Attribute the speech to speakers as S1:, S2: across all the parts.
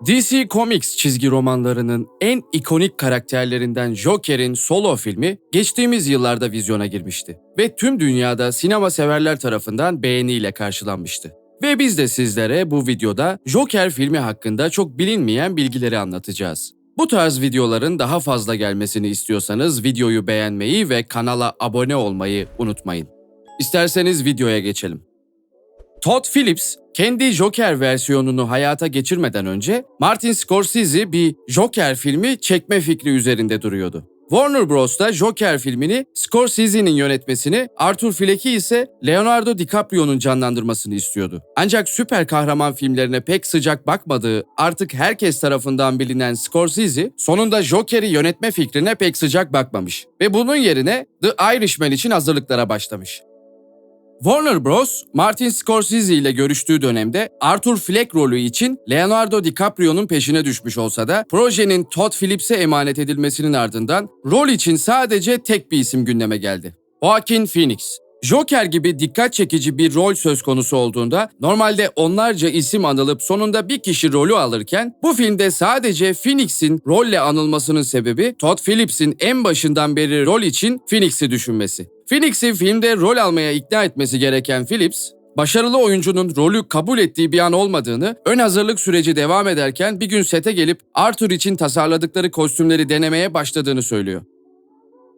S1: DC Comics çizgi romanlarının en ikonik karakterlerinden Joker'in solo filmi geçtiğimiz yıllarda vizyona girmişti ve tüm dünyada sinema severler tarafından beğeniyle karşılanmıştı. Ve biz de sizlere bu videoda Joker filmi hakkında çok bilinmeyen bilgileri anlatacağız. Bu tarz videoların daha fazla gelmesini istiyorsanız videoyu beğenmeyi ve kanala abone olmayı unutmayın. İsterseniz videoya geçelim. Todd Phillips, kendi Joker versiyonunu hayata geçirmeden önce Martin Scorsese bir Joker filmi çekme fikri üzerinde duruyordu. Warner Bros. Da Joker filmini Scorsese'nin yönetmesini, Arthur Fleck'i ise Leonardo DiCaprio'nun canlandırmasını istiyordu. Ancak süper kahraman filmlerine pek sıcak bakmadığı artık herkes tarafından bilinen Scorsese, sonunda Joker'i yönetme fikrine pek sıcak bakmamış ve bunun yerine The Irishman için hazırlıklara başlamış. Warner Bros. Martin Scorsese ile görüştüğü dönemde Arthur Fleck rolü için Leonardo DiCaprio'nun peşine düşmüş olsa da projenin Todd Phillips'e emanet edilmesinin ardından rol için sadece tek bir isim gündeme geldi: Joaquin Phoenix. Joker gibi dikkat çekici bir rol söz konusu olduğunda normalde onlarca isim anılıp sonunda bir kişi rolü alırken bu filmde sadece Phoenix'in rolle anılmasının sebebi Todd Phillips'in en başından beri rol için Phoenix'i düşünmesi. Phoenix'i filmde rol almaya ikna etmesi gereken Phillips, başarılı oyuncunun rolü kabul ettiği bir an olmadığını, ön hazırlık süreci devam ederken bir gün sete gelip Arthur için tasarladıkları kostümleri denemeye başladığını söylüyor.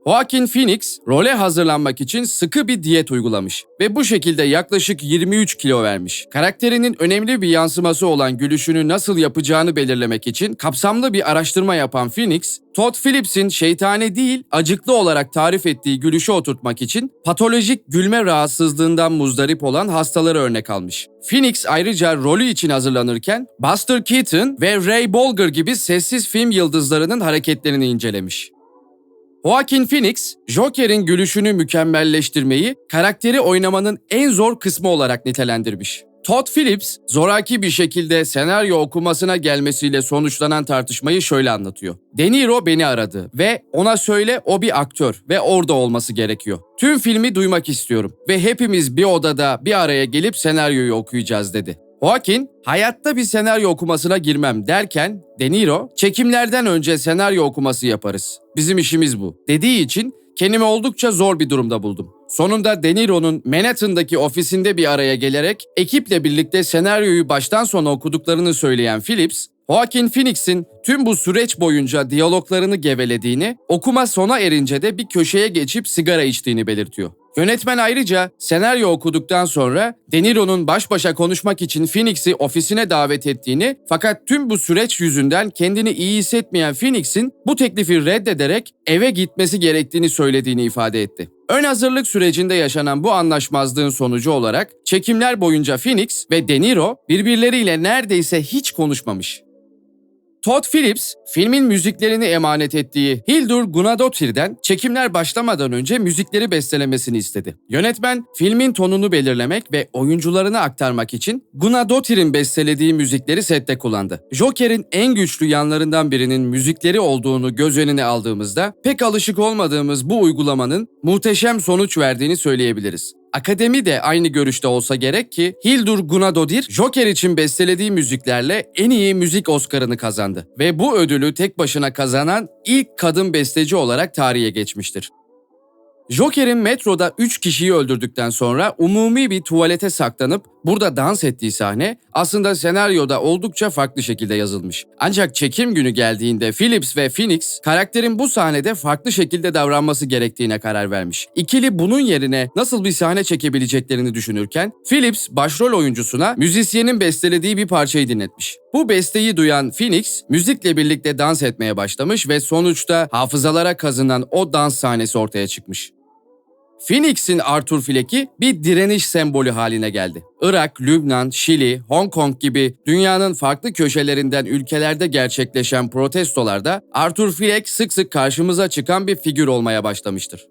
S1: Joaquin Phoenix, role hazırlanmak için sıkı bir diyet uygulamış ve bu şekilde yaklaşık 23 kilo vermiş. Karakterinin önemli bir yansıması olan gülüşünü nasıl yapacağını belirlemek için kapsamlı bir araştırma yapan Phoenix, Todd Phillips'in şeytani değil, acıklı olarak tarif ettiği gülüşü oturtmak için patolojik gülme rahatsızlığından muzdarip olan hastaları örnek almış. Phoenix ayrıca rolü için hazırlanırken Buster Keaton ve Ray Bolger gibi sessiz film yıldızlarının hareketlerini incelemiş. Joaquin Phoenix, Joker'in gülüşünü mükemmelleştirmeyi karakteri oynamanın en zor kısmı olarak nitelendirmiş. Todd Phillips, zoraki bir şekilde senaryo okumasına gelmesiyle sonuçlanan tartışmayı şöyle anlatıyor: De Niro beni aradı ve ona söyle o bir aktör ve orada olması gerekiyor. Tüm filmi duymak istiyorum ve hepimiz bir odada bir araya gelip senaryoyu okuyacağız dedi. Joaquin, hayatta bir senaryo okumasına girmem derken De Niro, çekimlerden önce senaryo okuması yaparız. Bizim işimiz bu dediği için kendimi oldukça zor bir durumda buldum. Sonunda De Niro'nun Manhattan'daki ofisinde bir araya gelerek ekiple birlikte senaryoyu baştan sona okuduklarını söyleyen Phillips, Joaquin Phoenix'in tüm bu süreç boyunca diyaloglarını gevelediğini, okuma sona erince de bir köşeye geçip sigara içtiğini belirtiyor. Yönetmen ayrıca senaryo okuduktan sonra De Niro'nun baş başa konuşmak için Phoenix'i ofisine davet ettiğini, fakat tüm bu süreç yüzünden kendini iyi hissetmeyen Phoenix'in bu teklifi reddederek eve gitmesi gerektiğini söylediğini ifade etti. Ön hazırlık sürecinde yaşanan bu anlaşmazlığın sonucu olarak çekimler boyunca Phoenix ve De Niro birbirleriyle neredeyse hiç konuşmamış. Todd Phillips, filmin müziklerini emanet ettiği Hildur Guðnadóttir'den çekimler başlamadan önce müzikleri bestelemesini istedi. Yönetmen, filmin tonunu belirlemek ve oyuncularına aktarmak için Guðnadóttir'in bestelediği müzikleri sette kullandı. Joker'in en güçlü yanlarından birinin müzikleri olduğunu göz önüne aldığımızda pek alışık olmadığımız bu uygulamanın muhteşem sonuç verdiğini söyleyebiliriz. Akademi de aynı görüşte olsa gerek ki Hildur Guðnadóttir, Joker için bestelediği müziklerle en iyi müzik Oscar'ını kazandı ve bu ödülü tek başına kazanan ilk kadın besteci olarak tarihe geçmiştir. Joker'in metroda 3 kişiyi öldürdükten sonra umumi bir tuvalete saklanıp burada dans ettiği sahne aslında senaryoda oldukça farklı şekilde yazılmış. Ancak çekim günü geldiğinde Phillips ve Phoenix karakterin bu sahnede farklı şekilde davranması gerektiğine karar vermiş. İkili bunun yerine nasıl bir sahne çekebileceklerini düşünürken Phillips başrol oyuncusuna müzisyenin bestelediği bir parçayı dinletmiş. Bu besteyi duyan Phoenix müzikle birlikte dans etmeye başlamış ve sonuçta hafızalara kazınan o dans sahnesi ortaya çıkmış. Phoenix'in Arthur Fleck'i bir direniş sembolü haline geldi. Irak, Lübnan, Şili, Hong Kong gibi dünyanın farklı köşelerinden ülkelerde gerçekleşen protestolarda Arthur Fleck sık sık karşımıza çıkan bir figür olmaya başlamıştır.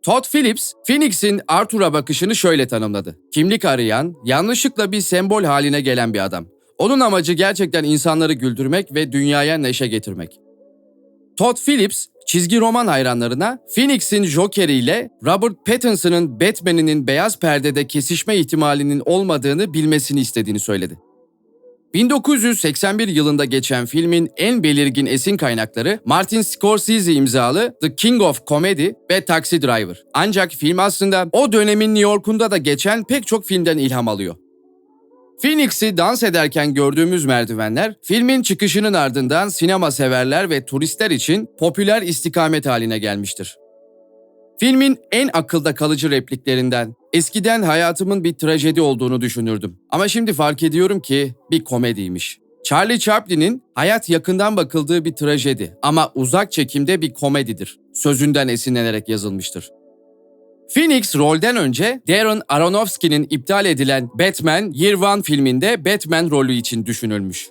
S1: Todd Phillips, Phoenix'in Arthur'a bakışını şöyle tanımladı: kimlik arayan, yanlışlıkla bir sembol haline gelen bir adam. Onun amacı gerçekten insanları güldürmek ve dünyaya neşe getirmek. Todd Phillips, çizgi roman hayranlarına Phoenix'in Joker ile Robert Pattinson'ın Batman'inin beyaz perdede kesişme ihtimalinin olmadığını bilmesini istediğini söyledi. 1981 yılında geçen filmin en belirgin esin kaynakları Martin Scorsese imzalı The King of Comedy ve Taxi Driver. Ancak film aslında o dönemin New York'unda da geçen pek çok filmden ilham alıyor. Phoenix'i dans ederken gördüğümüz merdivenler, filmin çıkışının ardından sinema severler ve turistler için popüler istikamet haline gelmiştir. Filmin en akılda kalıcı repliklerinden, eskiden hayatımın bir trajedi olduğunu düşünürdüm. Ama şimdi fark ediyorum ki bir komediymiş. Charlie Chaplin'in hayat yakından bakıldığı bir trajedi ama uzak çekimde bir komedidir sözünden esinlenerek yazılmıştır. Phoenix rolden önce Darren Aronofsky'nin iptal edilen Batman Year One filminde Batman rolü için düşünülmüş.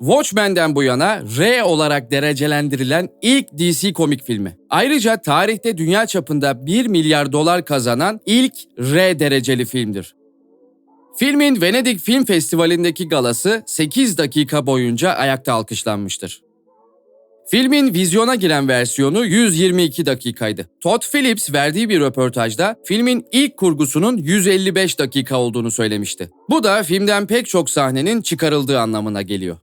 S1: Watchmen'den bu yana R olarak derecelendirilen ilk DC komik filmi. Ayrıca tarihte dünya çapında 1 milyar dolar kazanan ilk R dereceli filmdir. Filmin Venedik Film Festivali'ndeki galası 8 dakika boyunca ayakta alkışlanmıştır. Filmin vizyona giren versiyonu 122 dakikaydı. Todd Phillips verdiği bir röportajda filmin ilk kurgusunun 155 dakika olduğunu söylemişti. Bu da filmden pek çok sahnenin çıkarıldığı anlamına geliyor.